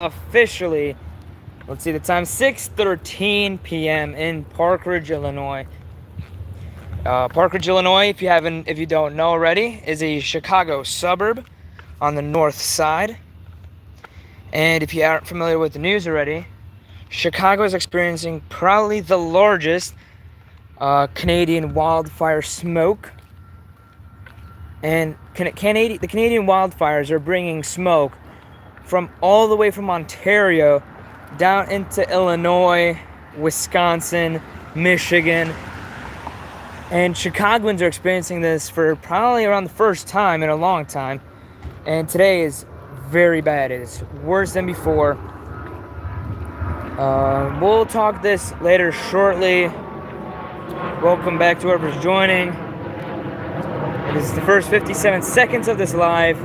officially, let's see the time, 6:13 p.m. in Park Ridge, Illinois. Park Ridge, Illinois, if you don't know already, is a Chicago suburb on the north side. And if you aren't familiar with the news already, Chicago is experiencing probably the largest Canadian wildfire smoke. And the Canadian wildfires are bringing smoke from all the way from Ontario down into Illinois, Wisconsin, Michigan. And Chicagoans are experiencing this for probably around the first time in a long time. And today is very bad. It is worse than before. We'll talk this later shortly. Welcome back to whoever's joining. This is the first 57 seconds of this live.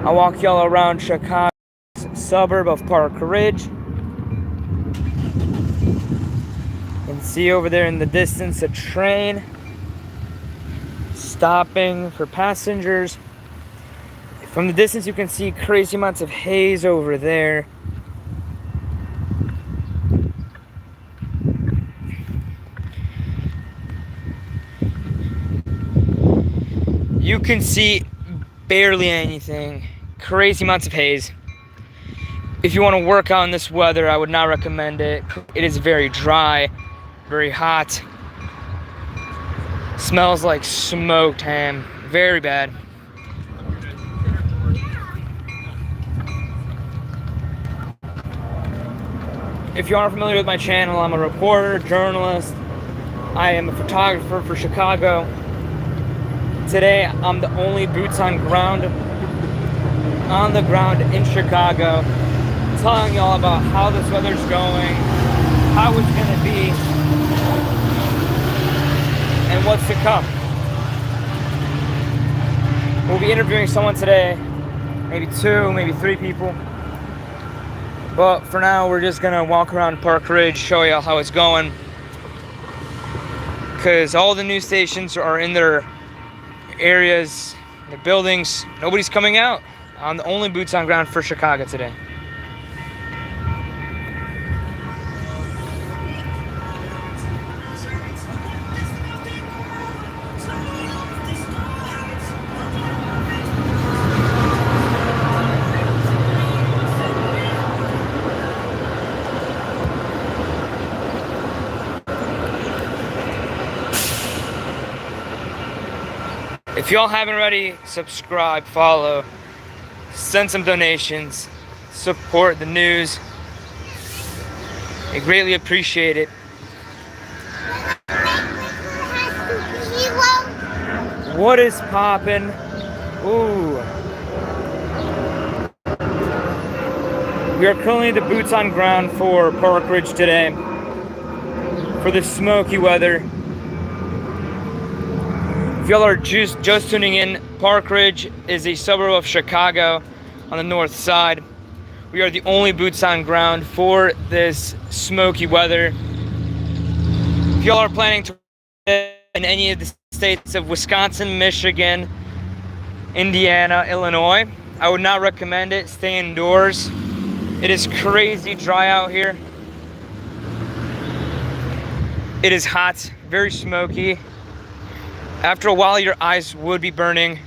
I'll walk y'all around Chicago's suburb of Park Ridge. You can see over there in the distance a train stopping for passengers. From the distance you can see crazy amounts of haze over there. You can see barely anything. Crazy amounts of haze. If you want to work out in this weather, I would not recommend it. It is very dry, very hot. Smells like smoked ham. Very bad. If you aren't familiar with my channel, I'm a reporter, journalist. I am a photographer for Chicago. Today, I'm the only boots on the ground in Chicago, telling y'all about how this weather's going, how it's gonna be, and what's to come. We'll be interviewing someone today, maybe two, maybe three people. But for now, we're just gonna walk around Park Ridge, show y'all how it's going. Because all the news stations are in their areas, the buildings. Nobody's coming out. I'm the only boots on ground for Chicago today. If y'all haven't already, subscribe, follow, send some donations, support the news. I greatly appreciate it. What is poppin'? Ooh. We are currently the boots on ground for Park Ridge today for the smoky weather. If y'all are just tuning in, Park Ridge is a suburb of Chicago on the north side. We are the only boots on ground for this smoky weather. If y'all are planning to in any of the states of Wisconsin, Michigan, Indiana, Illinois, I would not recommend it. Stay indoors. It is crazy dry out here. It is hot, very smoky. After a while, your eyes would be burning.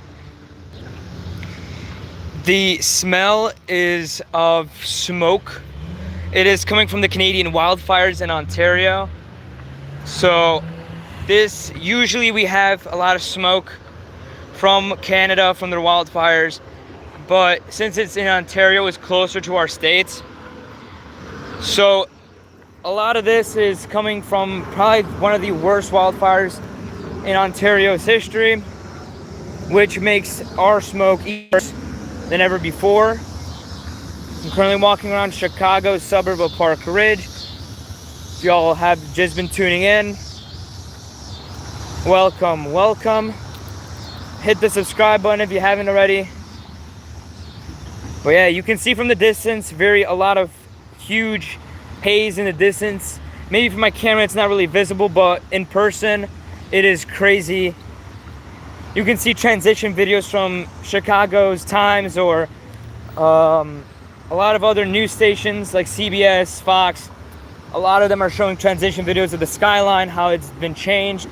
The smell is of smoke. It is coming from the Canadian wildfires in Ontario. So usually we have a lot of smoke from Canada, from their wildfires. But since it's in Ontario, it's closer to our states. So a lot of this is coming from probably one of the worst wildfires in Ontario's history, which makes our smoke worse than ever before. I'm currently walking around Chicago's suburb of Park Ridge. If y'all have just been tuning in, welcome, welcome. Hit the subscribe button if you haven't already. But yeah, you can see from the distance a lot of huge haze in the distance. Maybe from my camera it's not really visible, but in person it is crazy. You can see transition videos from Chicago's Times or a lot of other news stations like CBS, Fox, a lot of them are showing transition videos of the skyline, how it's been changed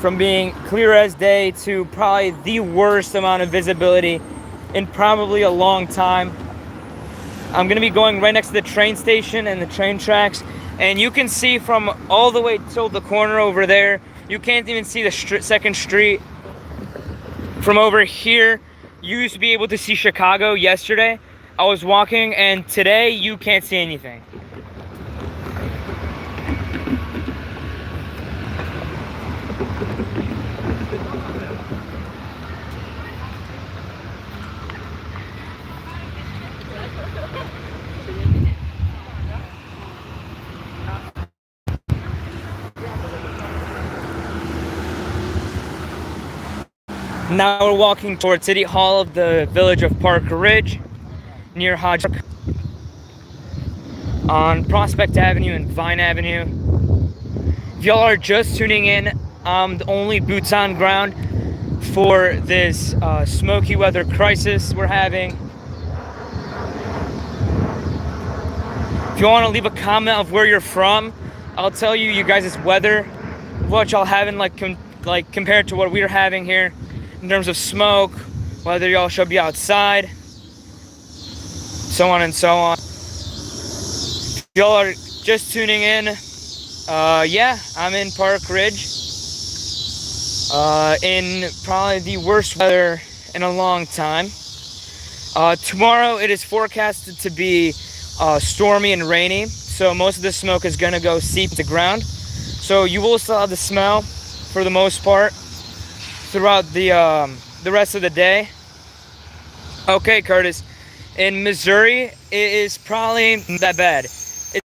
from being clear as day to probably the worst amount of visibility in probably a long time. I'm gonna be going right next to the train station and the train tracks, and you can see from all the way till the corner over there, you can't even see the second street. From over here, you used to be able to see Chicago yesterday. I was walking, and today you can't see anything. Now we're walking towards City Hall of the village of Park Ridge, near Hodge Park, on Prospect Avenue and Vine Avenue. If y'all are just tuning in, I'm the only boots on ground for this smoky weather crisis we're having. If you want to leave a comment of where you're from, I'll tell you guys' weather, what y'all having like compared to what we're having here in terms of smoke, whether y'all should be outside, so on and so on. If y'all are just tuning in, yeah, I'm in Park Ridge, in probably the worst weather in a long time. Tomorrow it is forecasted to be stormy and rainy, so most of the smoke is gonna go seep to ground. So you will still have the smell for the most part throughout the rest of the day. Okay, Curtis, in Missouri, it is probably not that bad.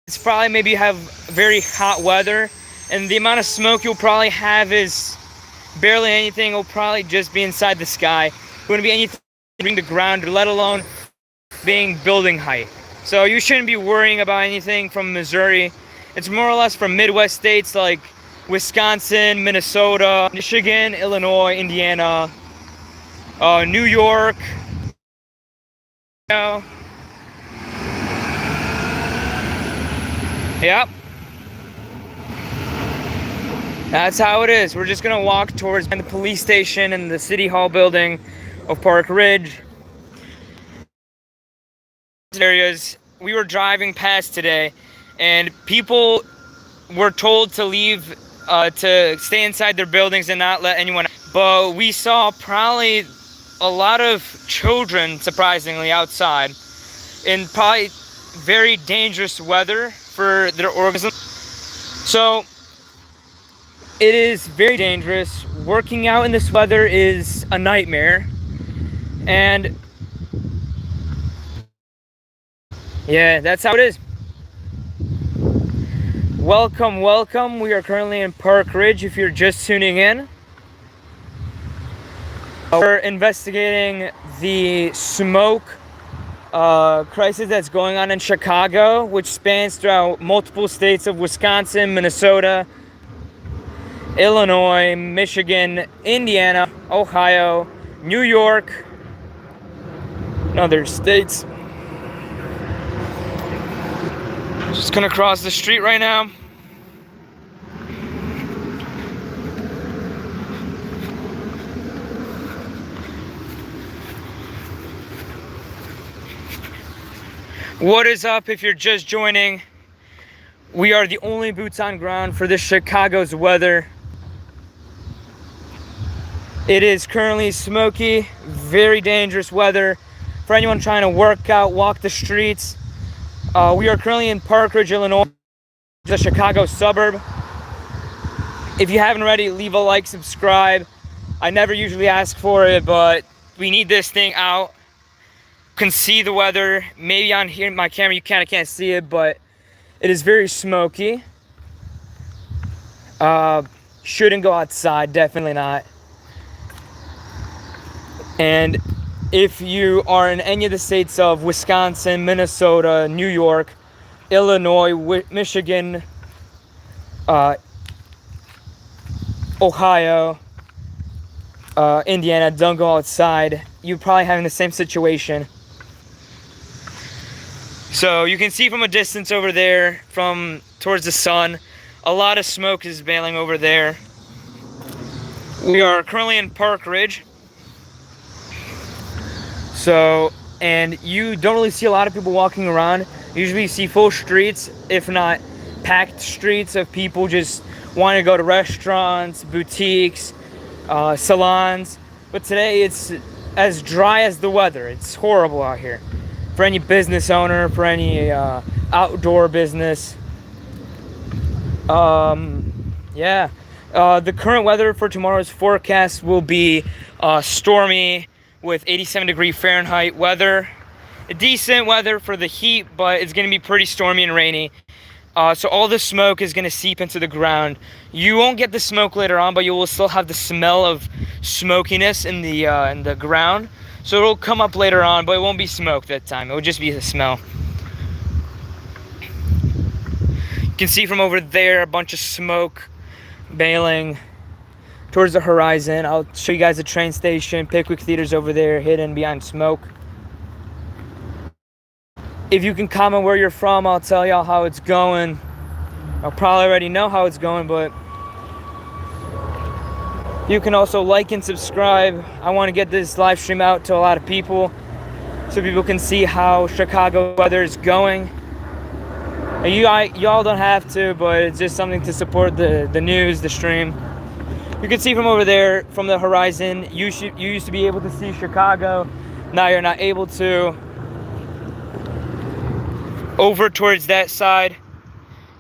It's probably maybe have very hot weather, and the amount of smoke you'll probably have is barely anything. It'll probably just be inside the sky. It wouldn't be anything hitting the ground, let alone being building height. So you shouldn't be worrying about anything from Missouri. It's more or less from Midwest states like Wisconsin, Minnesota, Michigan, Illinois, Indiana, New York. Yep. That's how it is. We're just gonna walk towards the police station and the City Hall building of Park Ridge. Areas we were driving past today, and people were told to leave, to stay inside their buildings and not let anyone. But we saw probably a lot of children, surprisingly, outside in probably very dangerous weather for their organism. So it is very dangerous. Working out in this weather is a nightmare. And yeah, that's how it is. Welcome, welcome. We are currently in Park Ridge if you're just tuning in. We're investigating the smoke crisis that's going on in Chicago, which spans throughout multiple states of Wisconsin, Minnesota, Illinois, Michigan, Indiana, Ohio, New York, and other states. Just gonna cross the street right now. What is up if you're just joining? We are the only boots on ground for this Chicago's weather. It is currently smoky, very dangerous weather for anyone trying to work out, walk the streets. We are currently in Park Ridge, Illinois, the Chicago suburb. If you haven't already, leave a like, subscribe. I never usually ask for it, but we need this thing out. You can see the weather. Maybe on here, my camera, you kind of can't see it, but it is very smoky. Shouldn't go outside, definitely not. And if you are in any of the states of Wisconsin, Minnesota, New York, Illinois, Michigan, Ohio, Indiana, don't go outside. You're probably having the same situation. So you can see from a distance over there, from towards the sun, a lot of smoke is bailing over there. We are currently in Park Ridge. So, and you don't really see a lot of people walking around. Usually you see full streets, if not packed streets of people just wanting to go to restaurants, boutiques, salons. But today it's as dry as the weather. It's horrible out here. For any business owner, for any outdoor business. Yeah. The current weather for tomorrow's forecast will be stormy with 87-degree Fahrenheit weather. Decent weather for the heat, but it's going to be pretty stormy and rainy. So all the smoke is going to seep into the ground. You won't get the smoke later on, but you will still have the smell of smokiness in the ground. So it'll come up later on, but it won't be smoke that time. It will just be the smell. You can see from over there a bunch of smoke bailing towards the horizon. I'll show you guys the train station. Pickwick Theater's over there, hidden behind smoke. If you can comment where you're from, I'll tell y'all how it's going. I'll probably already know how it's going, but you can also like and subscribe. I want to get this live stream out to a lot of people so people can see how Chicago weather is going. Y'all don't have to, but it's just something to support the news, the stream. You can see from over there, from the horizon, you used to be able to see Chicago. Now you're not able to. Over towards that side,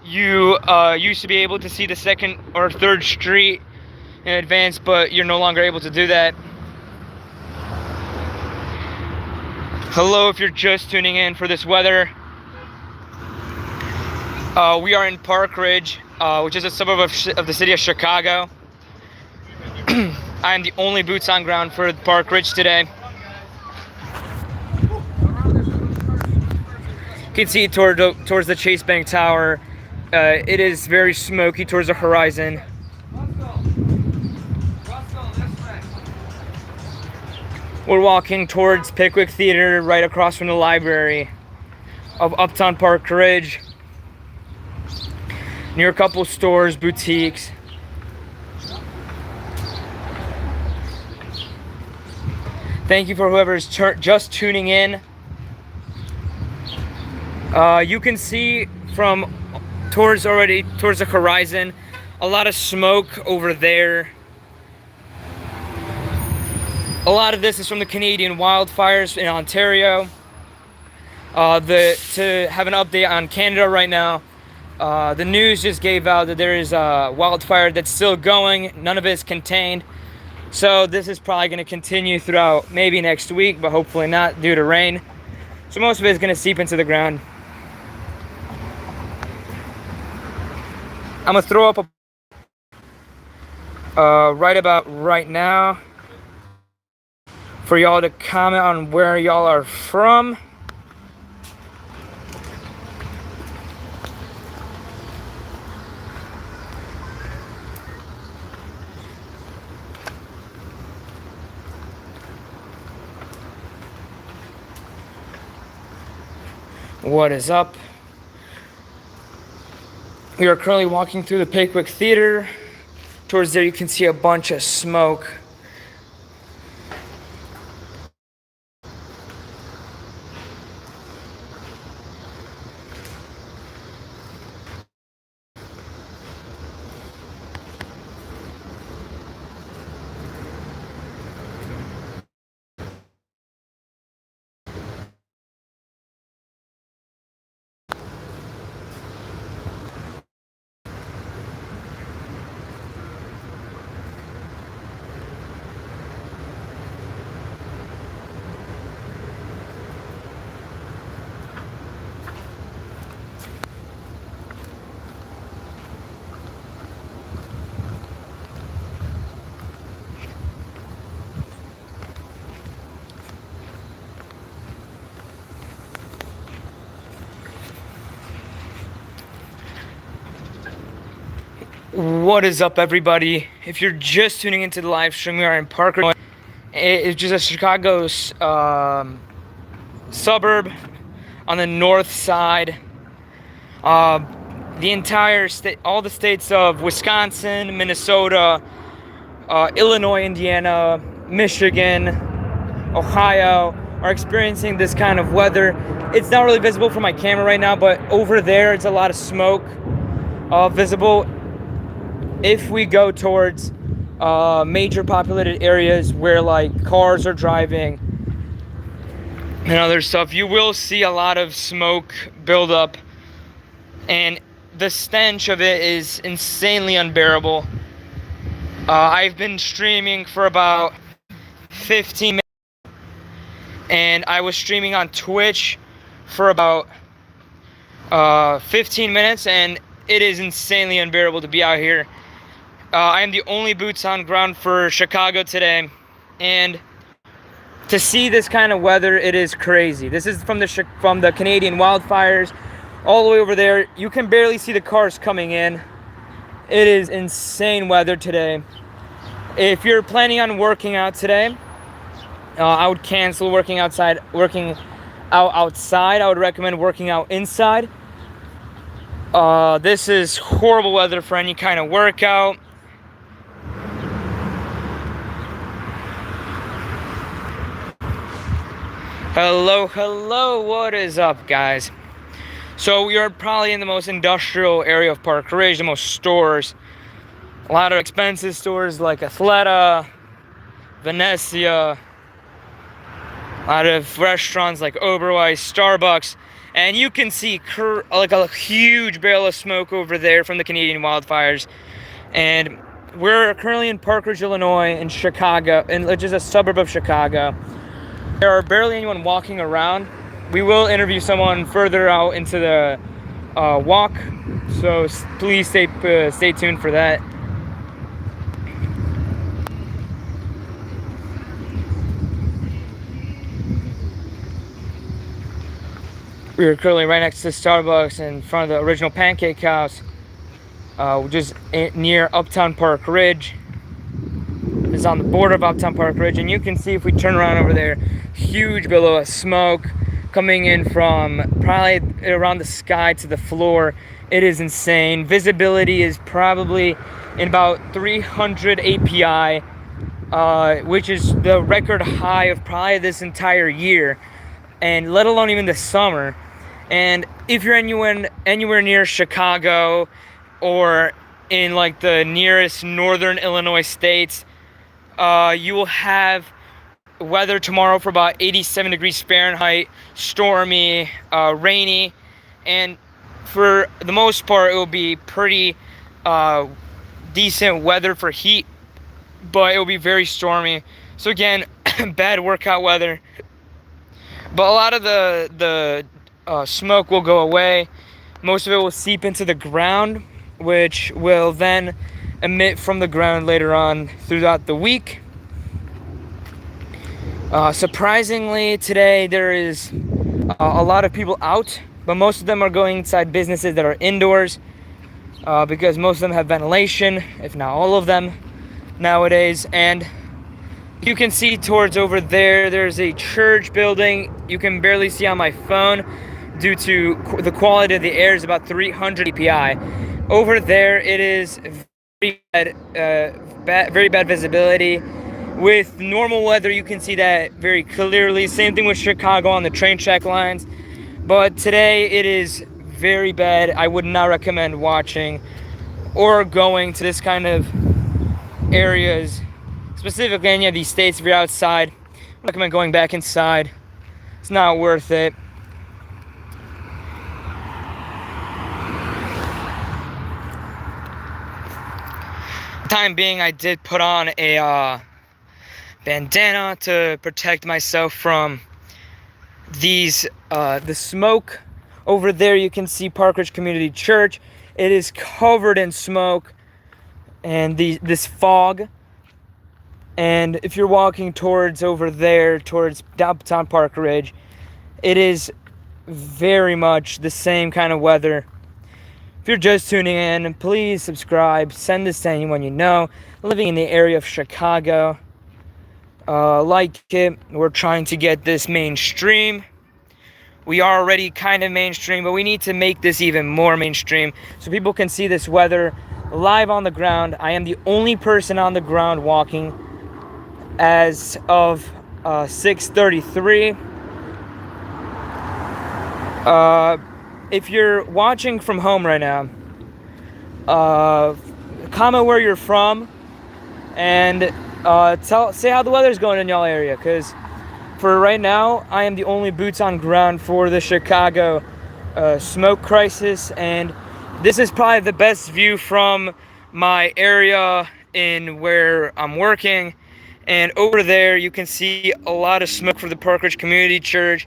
you used to be able to see the 2nd or 3rd Street in advance, but you're no longer able to do that. Hello, if you're just tuning in for this weather. We are in Park Ridge, which is a suburb of the city of Chicago. I am the only boots on ground for Park Ridge today. You can see towards the Chase Bank Tower. It is very smoky towards the horizon. We're walking towards Pickwick Theater, right across from the library of Uptown Park Ridge. Near a couple stores, boutiques. Thank you for whoever is just tuning in. You can see from towards the horizon, a lot of smoke over there. A lot of this is from the Canadian wildfires in Ontario. To have an update on Canada right now, the news just gave out that there is a wildfire that's still going. None of it is contained. So this is probably going to continue throughout maybe next week, but hopefully not due to rain. So most of it is going to seep into the ground. I'm going to throw up right about right now for y'all to comment on where y'all are from. What is up? We are currently walking through the Pickwick Theater. Towards there you can see a bunch of smoke. What is up, everybody? If you're just tuning into the live stream, we are in Parker. It's just a Chicago suburb on the north side. The entire state, all the states of Wisconsin, Minnesota, Illinois, Indiana, Michigan, Ohio are experiencing this kind of weather. It's not really visible from my camera right now, but over there it's a lot of smoke visible. If we go towards major populated areas where like cars are driving and other stuff, you will see a lot of smoke build up, and the stench of it is insanely unbearable. I've been streaming for about 15 minutes, and I was streaming on Twitch for about 15 minutes, and it is insanely unbearable to be out here. I am the only boots on ground for Chicago today, and to see this kind of weather, it is crazy. This is from the Canadian wildfires all the way over there. You can barely see the cars coming in. It is insane weather today. If you're planning on working out today, I would cancel working out outside. I would recommend working out inside. This is horrible weather for any kind of workout. Hello, what is up, guys? So we are probably in the most industrial area of Park Ridge, the most stores. A lot of expensive stores like Athleta, Venecia, a lot of restaurants like Oberweis, Starbucks, and you can see like a huge barrel of smoke over there from the Canadian wildfires. And we're currently in Park Ridge, Illinois, in Chicago, which is a suburb of Chicago. There are barely anyone walking around. We will interview someone further out into the walk, so please stay tuned for that. We are currently right next to Starbucks in front of the original Pancake House, just near Uptown Park Ridge. It's on the border of Uptown Park Ridge, and you can see if we turn around over there, huge billow of smoke coming in from probably around the sky to the floor. It is insane. Visibility is probably in about 300 API, which is the record high of probably this entire year, and let alone even the summer. And if you're anywhere near Chicago or in like the nearest northern Illinois states, you will have weather tomorrow for about 87 degrees Fahrenheit, stormy, rainy, and for the most part it will be pretty decent weather for heat, but it will be very stormy. So again, bad workout weather. But a lot of the smoke will go away. Most of it will seep into the ground, which will then emit from the ground later on throughout the week. Surprisingly, today there is a lot of people out, but most of them are going inside businesses that are indoors, because most of them have ventilation, if not all of them nowadays. And you can see towards over there, there's a church building. You can barely see on my phone due to the quality of the air is about 300 API. Over there, it is very bad visibility. With normal weather, you can see that very clearly. Same thing with Chicago on the train track lines. But today, it is very bad. I would not recommend watching or going to this kind of areas, specifically any of these states. If you're outside, I recommend going back inside. It's not worth it. Time being, I did put on a bandana to protect myself from the smoke. Over there you can see Park Ridge Community Church. It is covered in smoke and this fog. And if you're walking towards over there, towards downtown Park Ridge, it is very much the same kind of weather. If you're just tuning in, please subscribe. Send this to anyone you know living in the area of Chicago. Like it. We're trying to get this mainstream. We are already kind of mainstream, but we need to make this even more mainstream so people can see this weather live on the ground. I am the only person on the ground walking as of 6:33. If you're watching from home right now, comment where you're from and say how the weather's going in y'all area, because for right now I am the only boots on ground for the Chicago smoke crisis, and this is probably the best view from my area in where I'm working. And over there you can see a lot of smoke for the Park Ridge Community Church.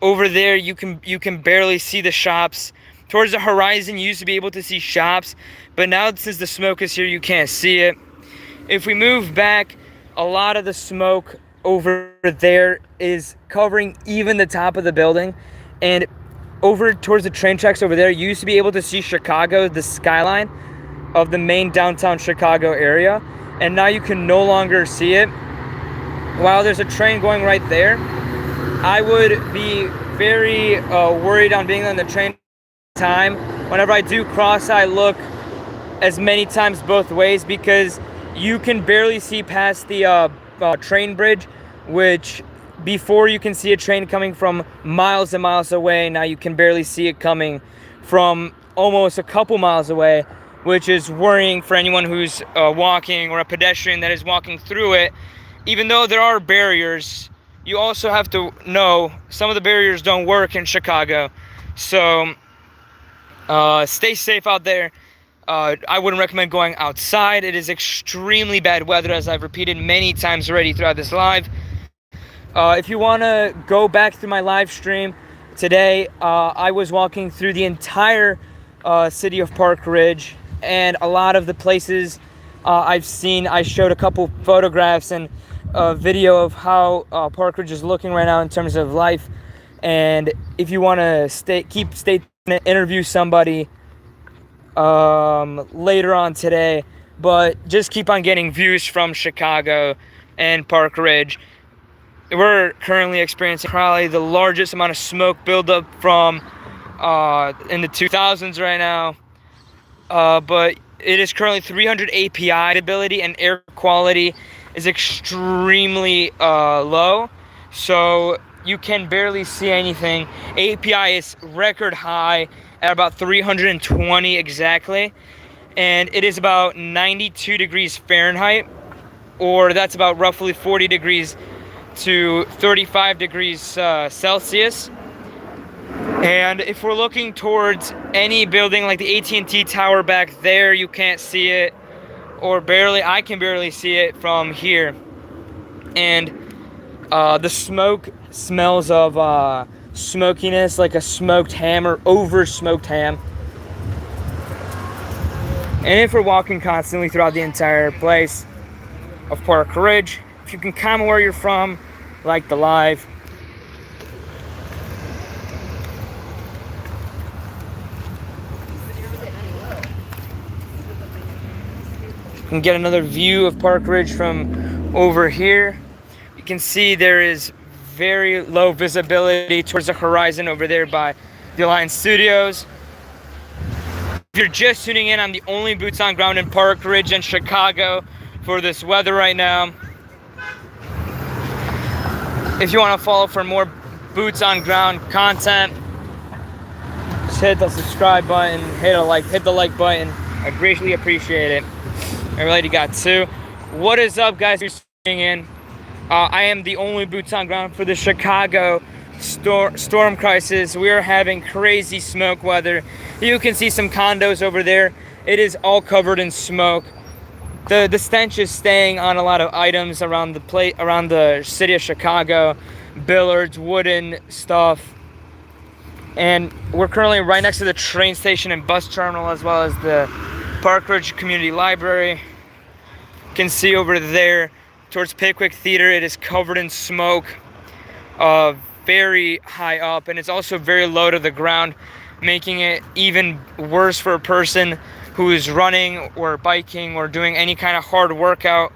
Over there you can barely see the shops. Towards the horizon you used to be able to see shops, but now since the smoke is here you can't see it. If we move back, a lot of the smoke over there is covering even the top of the building, and over towards the train tracks over there you used to be able to see Chicago, the skyline of the main downtown Chicago area, and now you can no longer see it. While there's a train going right there, I would be very worried on being on the train time. Whenever I do cross, I look as many times both ways, because you can barely see past the train bridge, which before you can see a train coming from miles and miles away. Now you can barely see it coming from almost a couple miles away, which is worrying for anyone who's walking, or a pedestrian that is walking through it. Even though there are barriers, you also have to know some of the barriers don't work in Chicago. So stay safe out there. I wouldn't recommend going outside. It is extremely bad weather, as I've repeated many times already throughout this live. If you want to go back through my live stream today, I was walking through the entire city of Park Ridge, and a lot of the places I've seen, I showed a couple photographs and a video of how Park Ridge is looking right now in terms of life. And if you want to stay interview somebody later on today, but just keep on getting views from Chicago and Park Ridge. We're currently experiencing probably the largest amount of smoke buildup from in the 2000s right now, but it is currently 300 API ability, and air quality is extremely low, so you can barely see anything. API is record high at about 320 exactly, and it is about 92 degrees Fahrenheit, or that's about roughly 40 degrees to 35 degrees Celsius. And if we're looking towards any building like the AT&T tower back there, you can't see it, or barely, I can barely see it from here. And the smoke smells of smokiness, like a smoked ham or over smoked ham. And if we're walking constantly throughout the entire place of Park Ridge, if you can comment where you're from, like the live. You can get another view of Park Ridge from over here. You can see there is very low visibility towards the horizon over there by the Alliance Studios. If you're just tuning in, I'm the only boots on ground in Park Ridge and Chicago for this weather right now. If you want to follow for more boots on ground content, just hit the subscribe button, hit the like button. I greatly appreciate it. I already got two. What is up, guys? Who's tuning in? I am the only boots on ground for the Chicago storm crisis. We are having crazy smoke weather. You can see some condos over there. It is all covered in smoke. The stench is staying on a lot of items around the city of Chicago, billards, wooden stuff. And we're currently right next to the train station and bus terminal, as well as the Park Ridge Community Library. You can see over there towards Pickwick Theater, it is covered in smoke, very high up, and it's also very low to the ground, making it even worse for a person who is running or biking or doing any kind of hard workout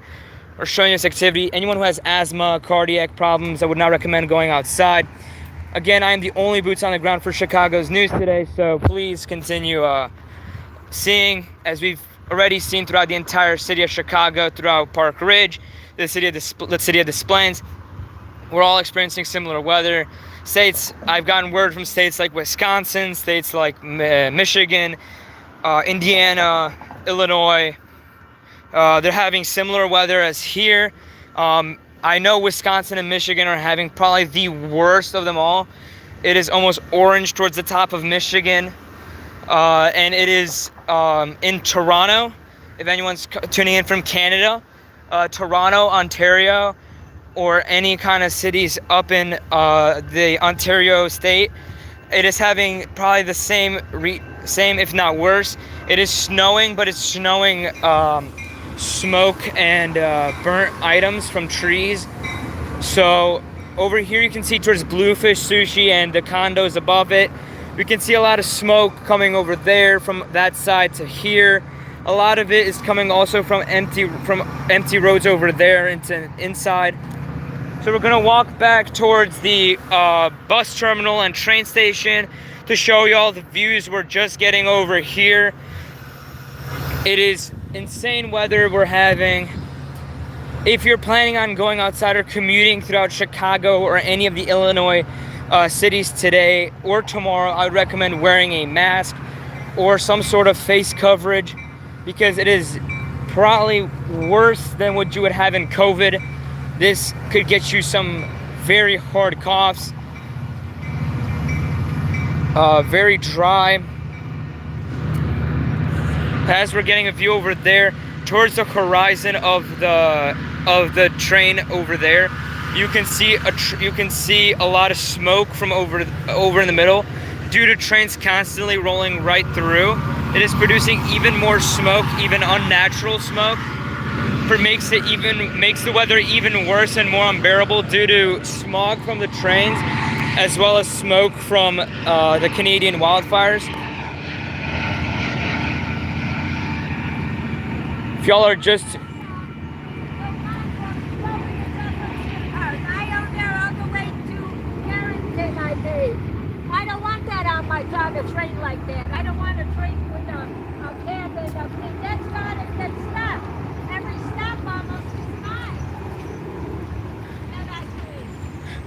or strenuous activity. Anyone who has asthma, cardiac problems, I would not recommend going outside. Again, I am the only boots on the ground for Chicago's news today, so please continue seeing, as we've already seen throughout the entire city of Chicago, throughout Park Ridge, the city of Des Plaines. We're all experiencing similar weather. States, I've gotten word from states like Wisconsin, states like Michigan, Indiana, Illinois. They're having similar weather as here. I know Wisconsin and Michigan are having probably the worst of them all. It is almost orange towards the top of Michigan. And it is in Toronto, if anyone's tuning in from Canada, Toronto, Ontario, or any kind of cities up in the Ontario state. It is having probably the same, if not worse. It is snowing, but it's snowing smoke and burnt items from trees. So over here you can see towards Bluefish Sushi and the condos above it. We can see a lot of smoke coming over there from that side to here. A lot of it is coming also from empty roads over there into inside. So we're gonna walk back towards the bus terminal and train station to show you all the views we're just getting over here. It is insane weather we're having. If you're planning on going outside or commuting throughout Chicago or any of the Illinois cities today or tomorrow, I would recommend wearing a mask or some sort of face coverage, because it is probably worse than what you would have in COVID. This could get you some very hard coughs, very dry. As we're getting a view over there towards the horizon of the train over there, you can see a lot of smoke from over in the middle due to trains constantly rolling right through. It is producing even more smoke, even unnatural smoke. Makes the weather even worse and more unbearable due to smog from the trains, as well as smoke from the Canadian wildfires. If y'all are just I don't want that on my dog, a train like that. I don't want a train with a cab and a thing. That's not it. That's stop. Every stop almost is mine.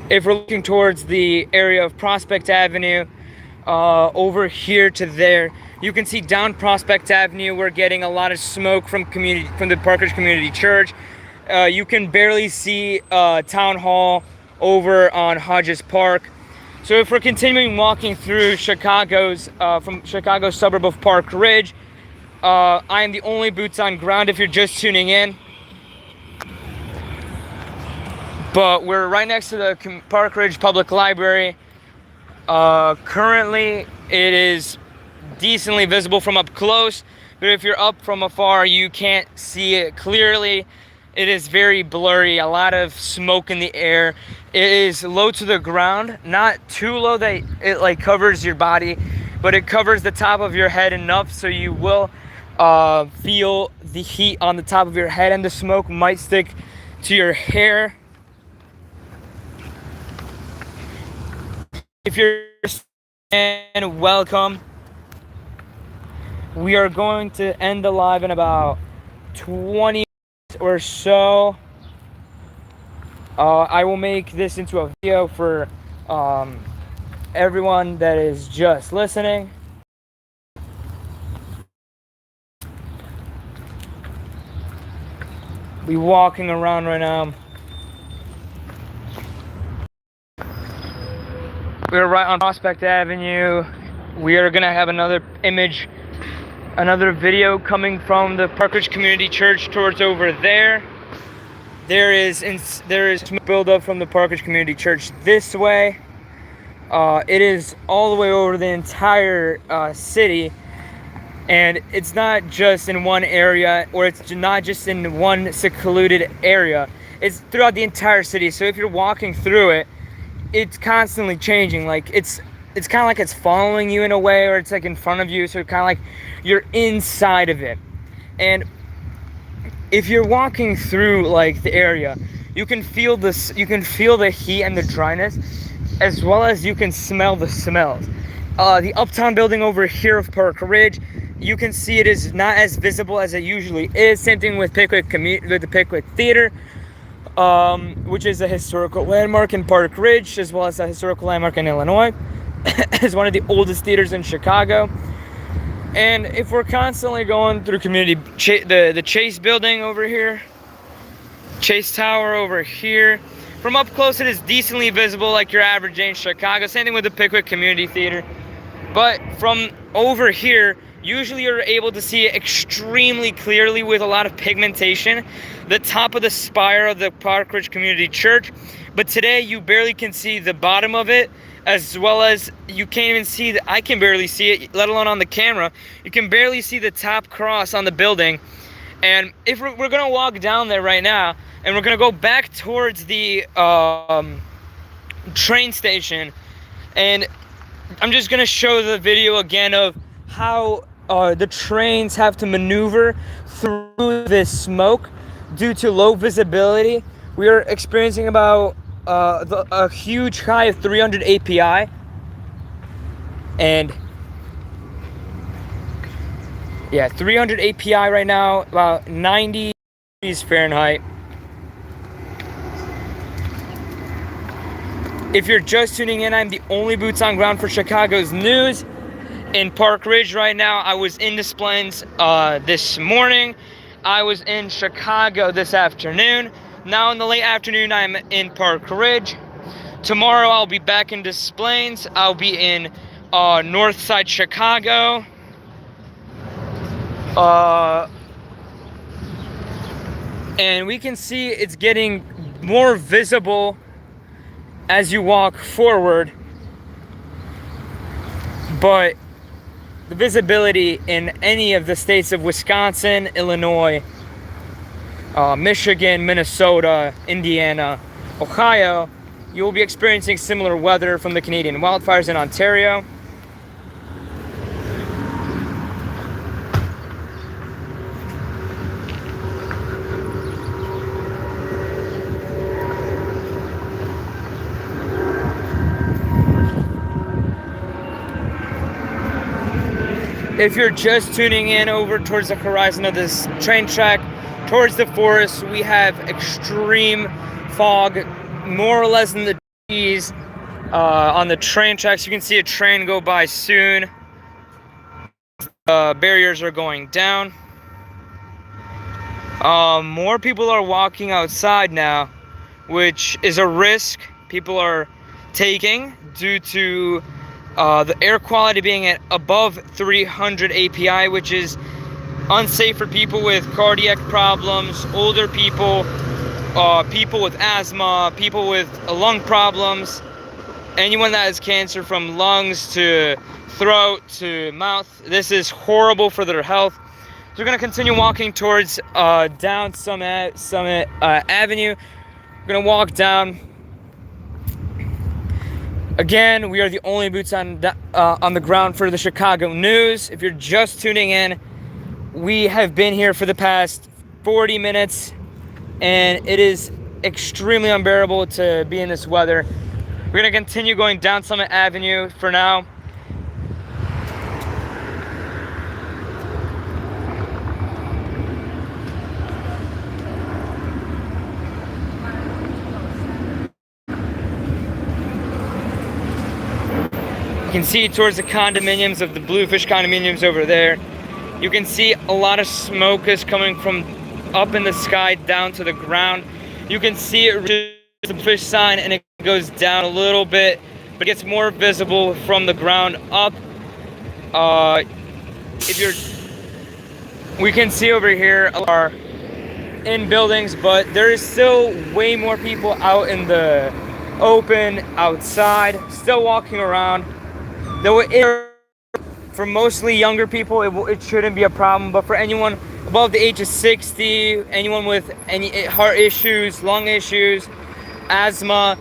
If we're looking towards the area of Prospect Avenue, over here to there, you can see down Prospect Avenue, we're getting a lot of smoke from the Park Ridge Community Church. You can barely see Town Hall over on Hodges Park. So if we're continuing walking through from Chicago's suburb of Park Ridge, I am the only boots on ground if you're just tuning in. But we're right next to the Park Ridge Public Library. Currently, it is decently visible from up close, but if you're up from afar, you can't see it clearly. It is very blurry, a lot of smoke in the air. It is low to the ground, not too low that it like covers your body, but it covers the top of your head enough so you will feel the heat on the top of your head, and the smoke might stick to your hair. If you're and welcome. We are going to end the live in about 20 minutes or so. I will make this into a video for everyone that is just listening. We're walking around right now. We're right on Prospect Avenue. We are gonna have another video coming from the Park Ridge Community Church towards over there. There is buildup from the Park Ridge Community Church this way. It is all the way over the entire city, and it's not just in one area, or it's not just in one secluded area. It's throughout the entire city. So if you're walking through it, it's constantly changing. Like it's kind of like it's following you in a way, or it's like in front of you. So kind of like you're inside of it. And if you're walking through like the area, you can feel this. You can feel the heat and the dryness, as well as you can smell the smells. The Uptown building over here of Park Ridge, you can see it is not as visible as it usually is. Same thing with with the Pickwick Theater, which is a historical landmark in Park Ridge, as well as a historical landmark in Illinois. It's one of the oldest theaters in Chicago. And if we're constantly going through community, the Chase building over here, Chase Tower over here, from up close it is decently visible like your average day in Chicago. Same thing with the Pickwick Community Theater. But from over here, usually you're able to see it extremely clearly with a lot of pigmentation, the top of the spire of the Park Ridge Community Church. But today you barely can see the bottom of it, as well as you can't even see I can barely see it, let alone on the camera. You can barely see the top cross on the building. And if we're gonna walk down there right now, and we're gonna go back towards the train station, and I'm just gonna show the video again of how the trains have to maneuver through this smoke due to low visibility. We are experiencing about a huge high of 300 API, and yeah, 300 API right now, about 90 degrees Fahrenheit. If you're just tuning in, I'm the only boots on ground for Chicago's news in Park Ridge right now. I was in Des Plaines this morning. I was in Chicago this afternoon. Now in the late afternoon, I'm in Park Ridge. Tomorrow, I'll be back in Des Plaines. I'll be in North Side Chicago. And we can see it's getting more visible as you walk forward, but the visibility in any of the states of Wisconsin, Illinois, Michigan, Minnesota, Indiana, Ohio, you will be experiencing similar weather from the Canadian wildfires in Ontario. If you're just tuning in over towards the horizon of this train track, towards the forest, we have extreme fog, more or less in the trees on the train tracks. You can see a train go by soon. Barriers are going down. More people are walking outside now, which is a risk people are taking due to the air quality being at above 300 API, which is unsafe for people with cardiac problems, older people, people with asthma, people with lung problems, anyone that has cancer from lungs to throat to mouth. This is horrible for their health. So we're going to continue walking towards down Summit Avenue. We're going to walk down. Again, we are the only boots on the ground for the Chicago news. If you're just tuning in, we have been here for the past 40 minutes, and it is extremely unbearable to be in this weather. We're going to continue going down Summit Avenue for now. You can see towards the condominiums of the Bluefish condominiums over there. You can see a lot of smoke is coming from up in the sky down to the ground. You can see it reaches the fish sign and it goes down a little bit, but it gets more visible from the ground up. We can see over here are in buildings, but there is still way more people out in the open, outside, still walking around. Though for mostly younger people, it shouldn't be a problem, but for anyone above the age of 60, anyone with any heart issues, lung issues, asthma,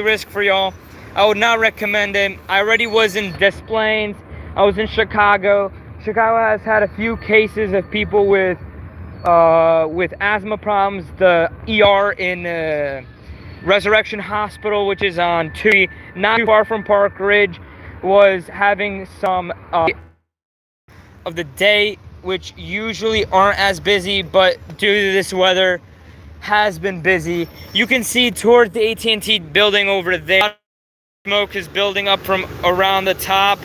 risk for y'all, I would not recommend it. I already was in Des Plaines. I was in Chicago. Chicago has had a few cases of people with asthma problems. The ER in Resurrection Hospital, which is on 2, not too far from Park Ridge, was having some of the day, which usually aren't as busy, but due to this weather, has been busy. You can see towards the AT&T building over there, smoke is building up from around the top.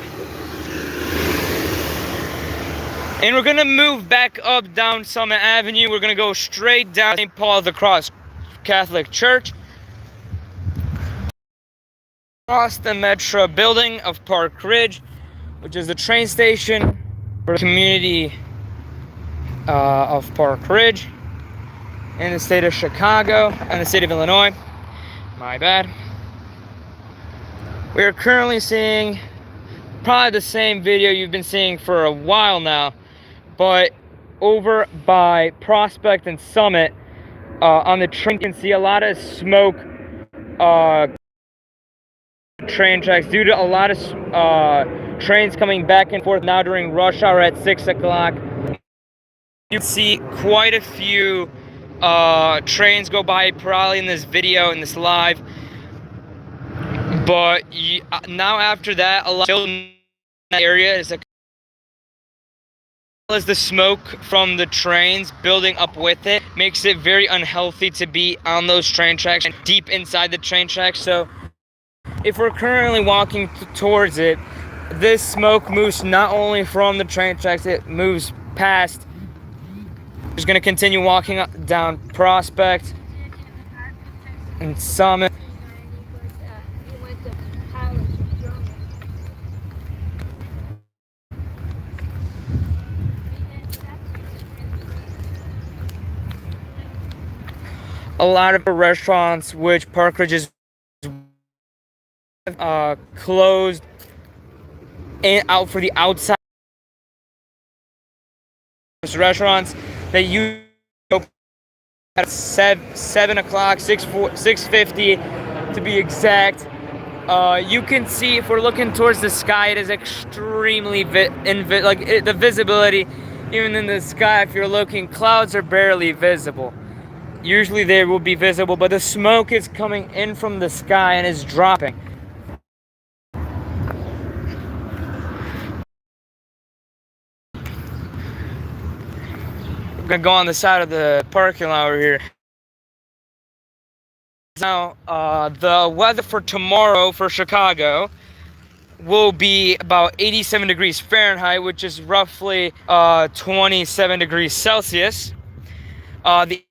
And we're gonna move back up down Summit Avenue. We're gonna go straight down St. Paul of the Cross Catholic Church, across the Metro building of Park Ridge, which is the train station for the community of Park Ridge in the state of Chicago and the state of Illinois. My bad. We are currently seeing probably the same video you've been seeing for a while now, but over by Prospect and Summit on the train, you can see a lot of smoke train tracks due to a lot of trains coming back and forth now during rush hour at 6 o'clock. You can see quite a few trains go by probably in this video, in this live, but now after that, a lot of that area is as the smoke from the trains building up with it makes it very unhealthy to be on those train tracks and deep inside the train tracks. So if we're currently walking towards it, this smoke moves not only from the train tracks, it moves past. Just gonna continue walking down Prospect and Summit. A lot of the restaurants which Park Ridge is closed and out for the outside restaurants that you open at 7 o'clock, 6:50 to be exact. You can see, if we're looking towards the sky, it is extremely the visibility, even in the sky, if you're looking, clouds are barely visible. Usually they will be visible, but the smoke is coming in from the sky and is dropping. I'm gonna go on the side of the parking lot over here. Now, the weather for tomorrow for Chicago will be about 87 degrees Fahrenheit, which is roughly 27 degrees Celsius. I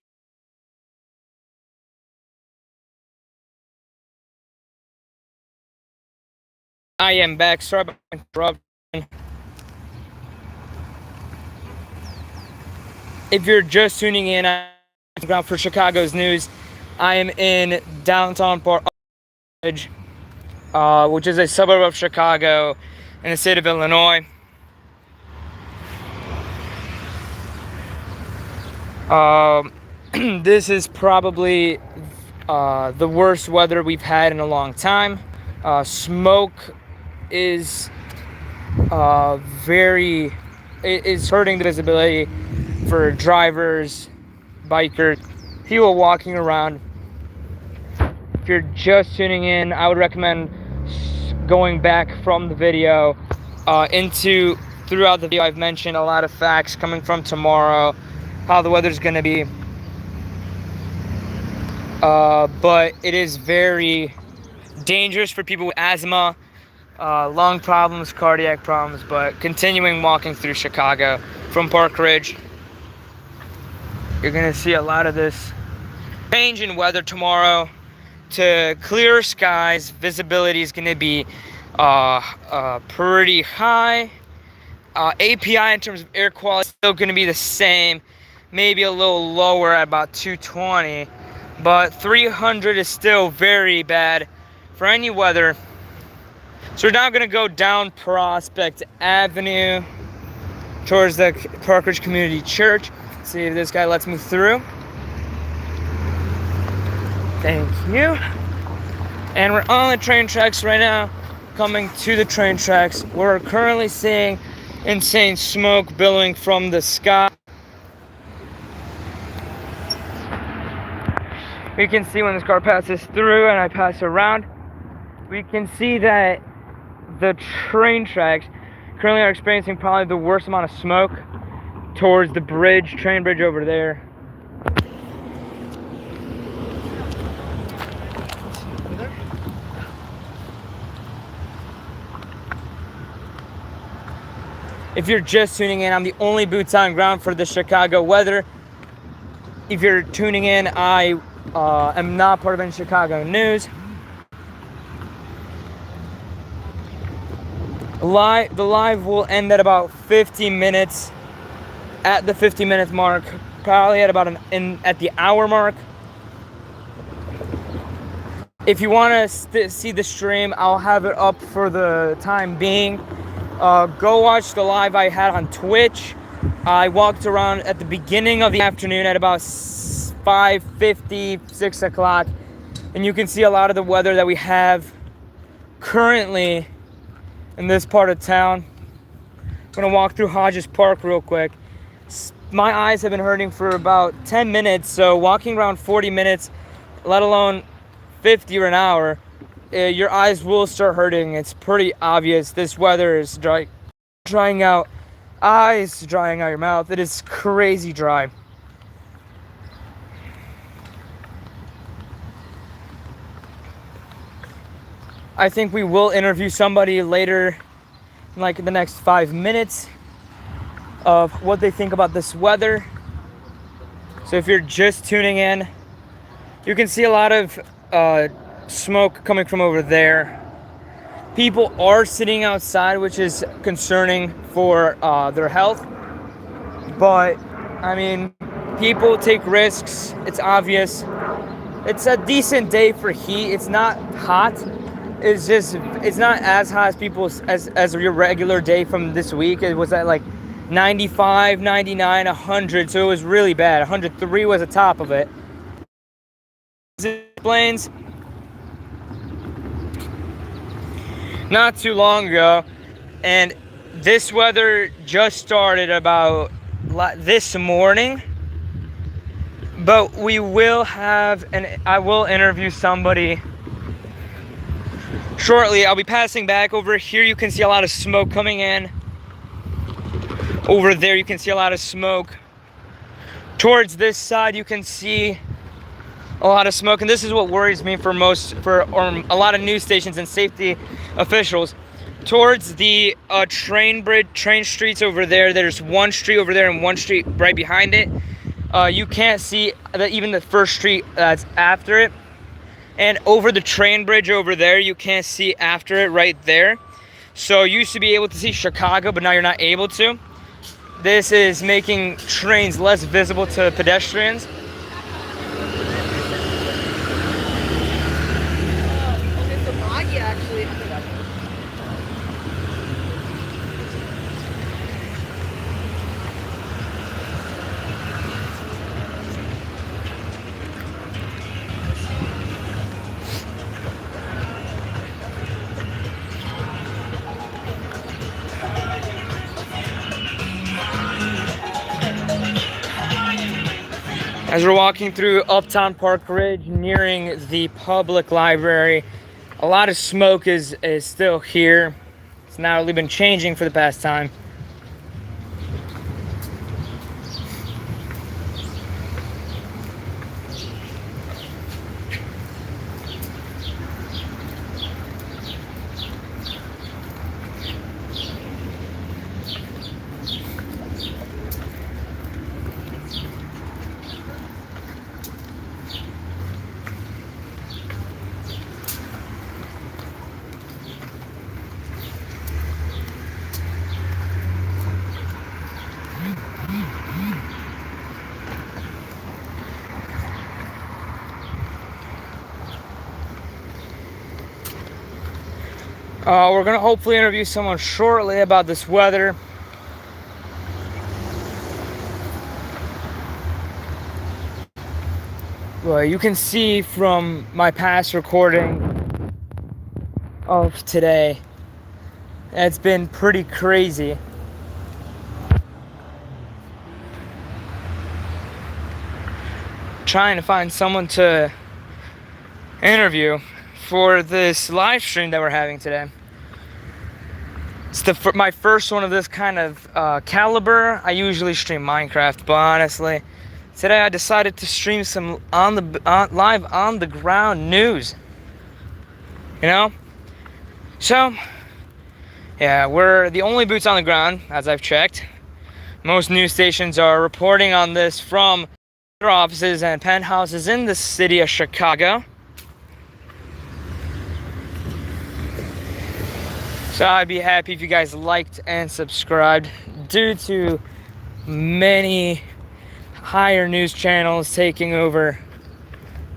am back. Sorry about interruption. If you're just tuning in, I'm for Chicago's news. I am in downtown Park Ridge, which is a suburb of Chicago in the state of Illinois. This is probably the worst weather we've had in a long time. Smoke is it's hurting the visibility for drivers, bikers, people walking around. If you're just tuning in, I would recommend going back from the video throughout the video. I've mentioned a lot of facts coming from tomorrow, how the weather's going to be, but it is very dangerous for people with asthma, lung problems, cardiac problems. But continuing walking through Chicago from Park Ridge, you're gonna see a lot of this change in weather tomorrow to clear skies. Visibility is gonna be pretty high. API in terms of air quality is still gonna be the same, maybe a little lower at about 220, but 300 is still very bad for any weather. So we're now gonna go down Prospect Avenue towards the Park Ridge Community Church. See if this guy lets me through. Thank you. And we're on the train tracks right now, coming to the train tracks. We're currently seeing insane smoke billowing from the sky. We can see when this car passes through and I pass around, we can see that the train tracks currently are experiencing probably the worst amount of smoke towards the bridge, train bridge over there. If you're just tuning in, I'm the only boots on ground for the Chicago weather. If you're tuning in, I am not part of any Chicago news. The live will end at about 50 minutes. At the 50-minute mark, probably at about at the hour mark. If you want to see the stream, I'll have it up for the time being. Go watch the live I had on Twitch. I walked around at the beginning of the afternoon at about 5:50, 6 o'clock, and you can see a lot of the weather that we have currently in this part of town. I'm gonna walk through Hodges Park real quick. My eyes have been hurting for about 10 minutes, so walking around 40 minutes, let alone 50 or an hour, your eyes will start hurting. It's pretty obvious. This weather is drying out eyes, drying out your mouth. It is crazy dry. I think we will interview somebody later, in like the next 5 minutes, of what they think about this weather. So if you're just tuning in, you can see a lot of smoke coming from over there. People are sitting outside, which is concerning for their health. But, I mean, people take risks. It's obvious. It's a decent day for heat. It's not hot. It's not as hot as as your regular day from this week. It was at like 95, 99, 100. So it was really bad. 103 was the top of it. It explains not too long ago, and this weather just started about this morning, but we will have, and I will interview somebody shortly. I'll be passing back over here. You can see a lot of smoke coming in. Over there you can see a lot of smoke. Towards this side you can see a lot of smoke, and this is what worries me for a lot of news stations and safety officials. Towards the train streets over there, there's one street over there and one street right behind it. You can't see even the first street that's after it. And over the train bridge over there, you can't see after it right there. So you used to be able to see Chicago, but now you're not able to. This is making trains less visible to pedestrians. As we're walking through Uptown Park Ridge, nearing the public library, a lot of smoke is still here. It's not really been changing for the past time. We're gonna hopefully interview someone shortly about this weather. Well, you can see from my past recording of today, it's been pretty crazy. Trying to find someone to interview for this live stream that we're having today. It's my first one of this kind of caliber. I usually stream Minecraft, but honestly, today I decided to stream some live on the ground news. You know? So, yeah, we're the only boots on the ground, as I've checked. Most news stations are reporting on this from their offices and penthouses in the city of Chicago. So I'd be happy if you guys liked and subscribed. Due to many higher news channels taking over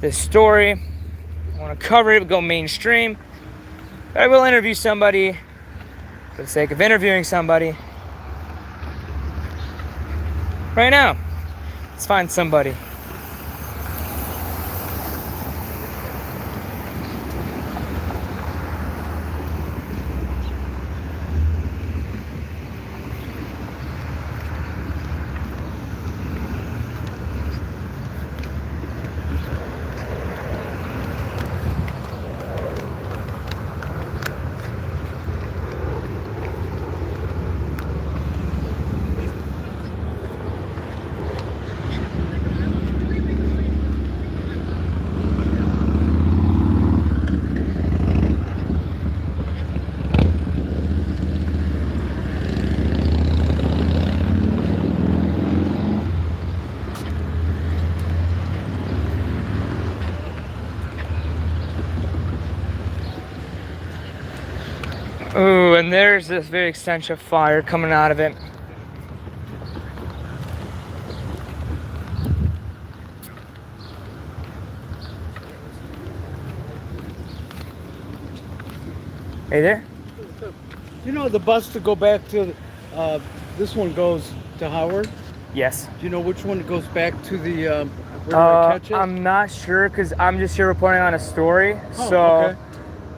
this story, I want to cover it, go mainstream. But I will interview somebody for the sake of interviewing somebody. Right now, let's find somebody. Ooh, and there's this very extensive fire coming out of it. Hey there? You know the bus to go back to, this one goes to Howard. Yes. Do you know which one goes back to the, where do I catch it? I'm not sure because I'm just here reporting on a story. Oh, so okay.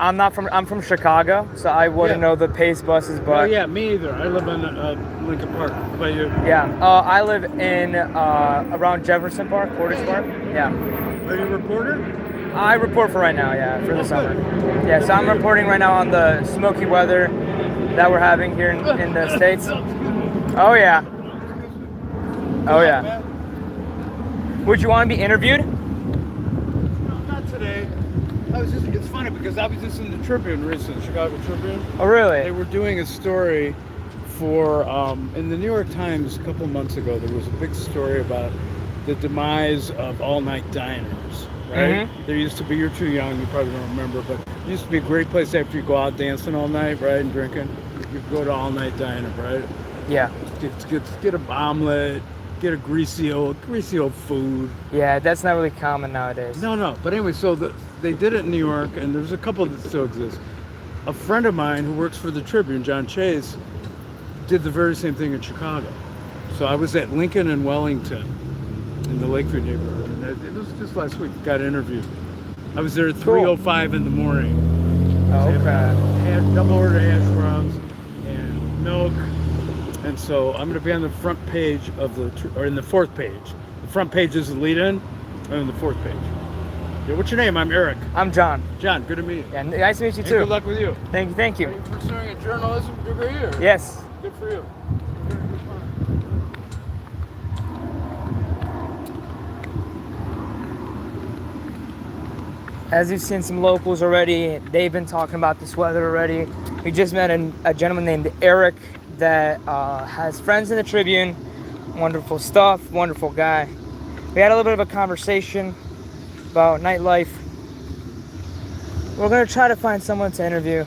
I'm from Chicago, so I wouldn't know the pace buses, but Oh yeah, me either. I live in Lincoln Park. How about you? yeah. I live in around Jefferson Park, Portage Park. Yeah. Are you a reporter? I report for right now, yeah, for the Oh, summer. good. Yeah, so I'm reporting right now on the smoky weather that we're having here in the States. Oh yeah. Oh yeah. Would you want to be interviewed? No, not today. It's funny because I was just in the Tribune recently, Chicago Tribune. Oh really? They were doing a story for, in the New York Times a couple months ago, there was a big story about the demise of all-night diners, right? Mhm. There used to be, you're too young, you probably don't remember, but it used to be a great place after you go out dancing all night, right, and drinking. You go to all-night diner, right? Yeah. Get an omelet, get a greasy old food. Yeah, that's not really common nowadays. No. But anyway, so they did it in New York, and there's a couple that still exist. A friend of mine who works for the Tribune, John Chase, did the very same thing in Chicago. So I was at Lincoln and Wellington in the Lakeview neighborhood, and it was just last week. Got interviewed. I was there at 3:05 in the morning. Oh, So okay. had double order hash browns and milk. And so I'm going to be on the front page of or in the fourth page. The front page is the lead-in, and in the fourth page. Yeah, what's your name? I'm Eric. I'm John. John, good to meet you. Yeah, nice to meet you And too. good luck with you. Thank you, thank you. Are you pursuing a journalism degree or? Yes. Good for you. As you've seen some locals already, they've been talking about this weather already. We just met a gentleman named Eric that has friends in the Tribune. Wonderful stuff, wonderful guy. We had a little bit of a conversation about nightlife. We're gonna try to find someone to interview.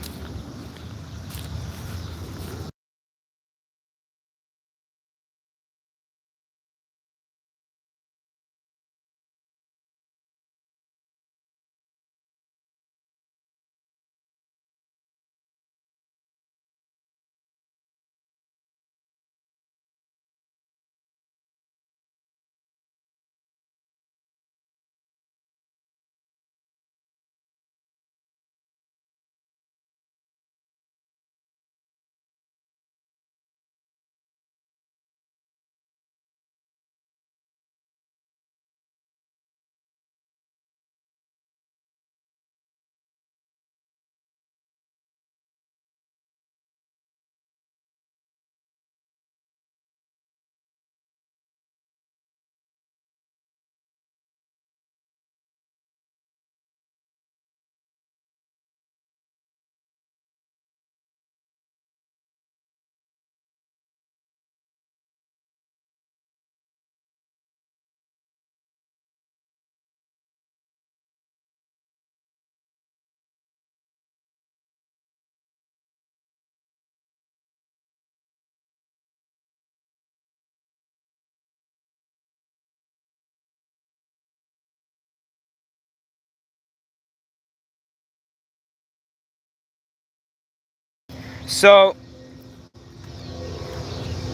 So,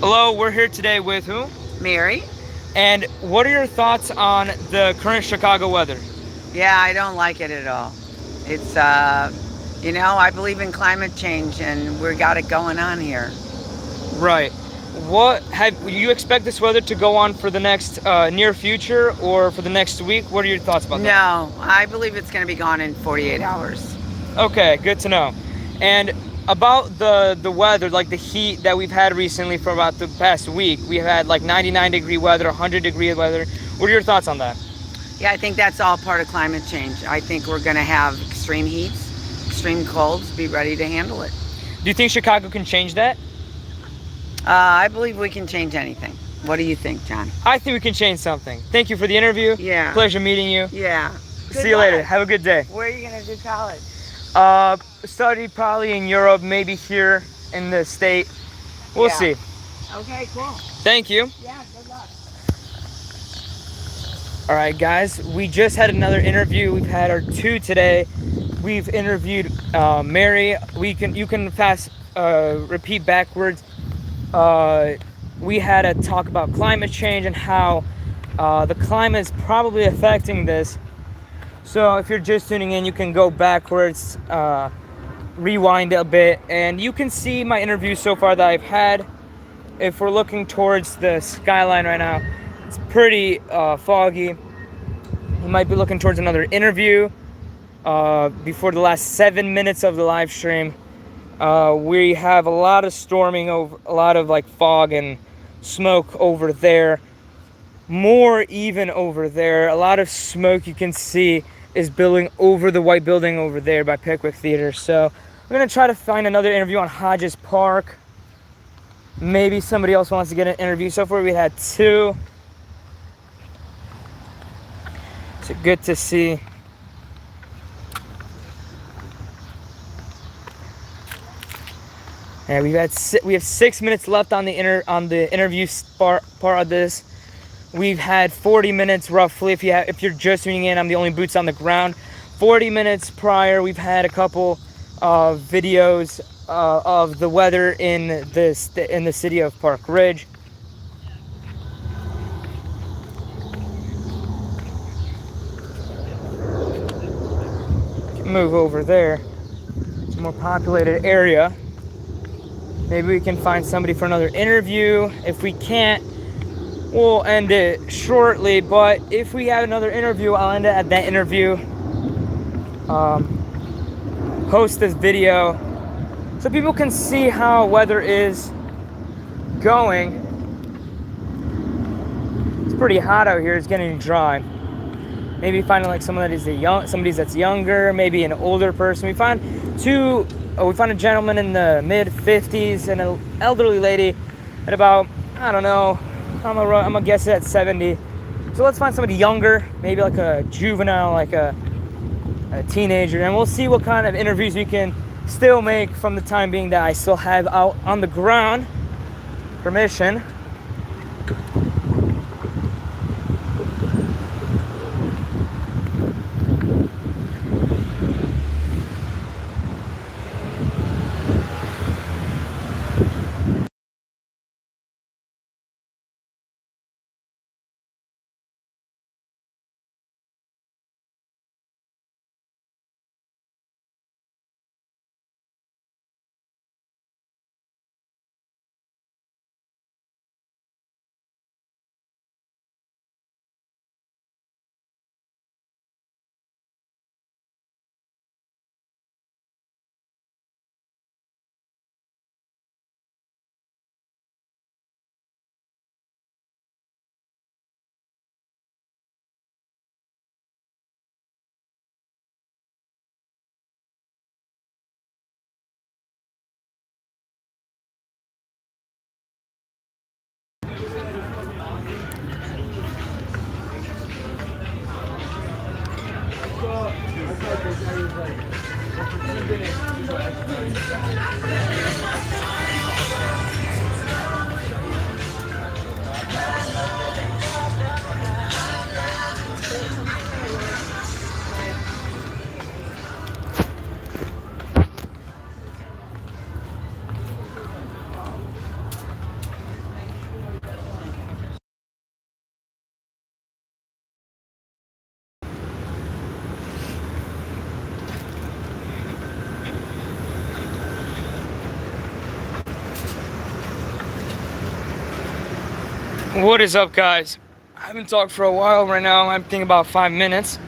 hello, we're here today with who? Mary? And what are your thoughts on the current Chicago weather? Yeah, I don't like it at all. It's, I believe in climate change and we got it going on here. Right. What have you expect this weather to go on for the next near future or for the next week? What are your thoughts about that? No, I believe it's going to be gone in 48 hours. Okay, good to know. And about the weather, like the heat that we've had recently for about the past week, we've had like 99-degree weather, 100-degree weather. What are your thoughts on that? Yeah, I think that's all part of climate change. I think we're going to have extreme heats, extreme colds. Be ready to handle it. Do you think Chicago can change that? I believe we can change anything. What do you think, John? I think we can change something. Thank you for the interview. Yeah. Pleasure meeting you. Yeah. See you later. Have a good day. Where are you going to do college? Study probably in Europe, maybe here in the state. We'll Yeah. see. Okay, cool. Thank you. Yeah, good luck. All right, guys, we just had another interview. We've had our two today. We've interviewed Mary. You can repeat backwards. We had a talk about climate change and how the climate is probably affecting this. So if you're just tuning in, you can go backwards, rewind a bit, and you can see my interview so far that I've had. If we're looking towards the skyline right now, it's pretty foggy. You might be looking towards another interview before the last 7 minutes of the live stream. We have a lot of storming, over a lot of like fog and smoke over there. More even over there. A lot of smoke you can see is building over the white building over there by Pickwick Theater. So we're gonna try to find another interview on Hodges Park. Maybe somebody else wants to get an interview. So far we had two. So good to see. And we have 6 minutes left on the interview part of this. We've had 40 minutes roughly. If you're just tuning in, I'm the only boots on the ground. 40 minutes prior, we've had a couple of videos of the weather in the city of Park Ridge. Move over there. It's a more populated area. Maybe we can find somebody for another interview. If we can't, we'll end it shortly. But if we have another interview, I'll end it at that interview. Post this video so people can see how weather is going. It's pretty hot out here. It's getting dry. Maybe finding like somebody that's younger, maybe an older person. We found a gentleman in the mid-50s and an elderly lady at about, I don't know, I'm gonna guess it at 70. So let's find somebody younger, maybe like a juvenile, like a teenager, and we'll see what kind of interviews we can still make from the time being that I still have out on the ground permission. What is up, guys? I haven't talked for a while right now. I'm thinking about 5 minutes.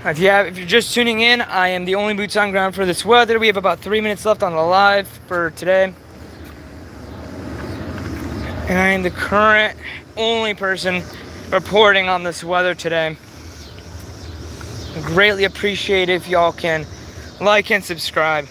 If you're just tuning in, I am the only boots on ground for this weather. We have about 3 minutes left on the live for today. And I am the current only person reporting on this weather today. I greatly appreciate if y'all can like and subscribe.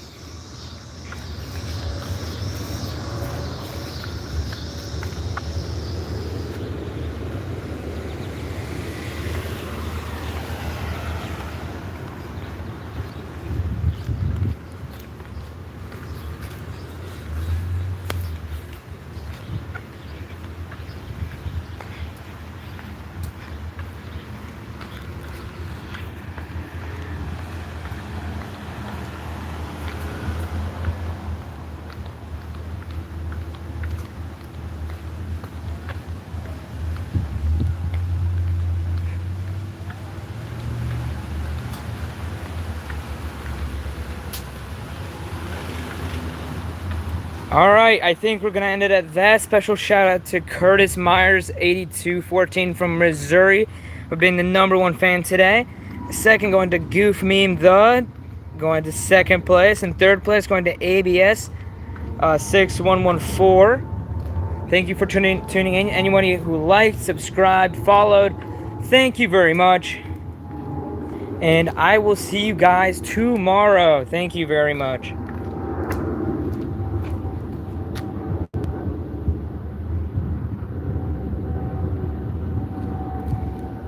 All right, I think we're gonna end it at that. Special shout out to Curtis Myers, 8214 from Missouri, for being the #1 fan today. Second going to Goof Meme The, going to second place, and third place going to ABS 6114. Thank you for tuning in. Anyone who liked, subscribed, followed, thank you very much. And I will see you guys tomorrow. Thank you very much.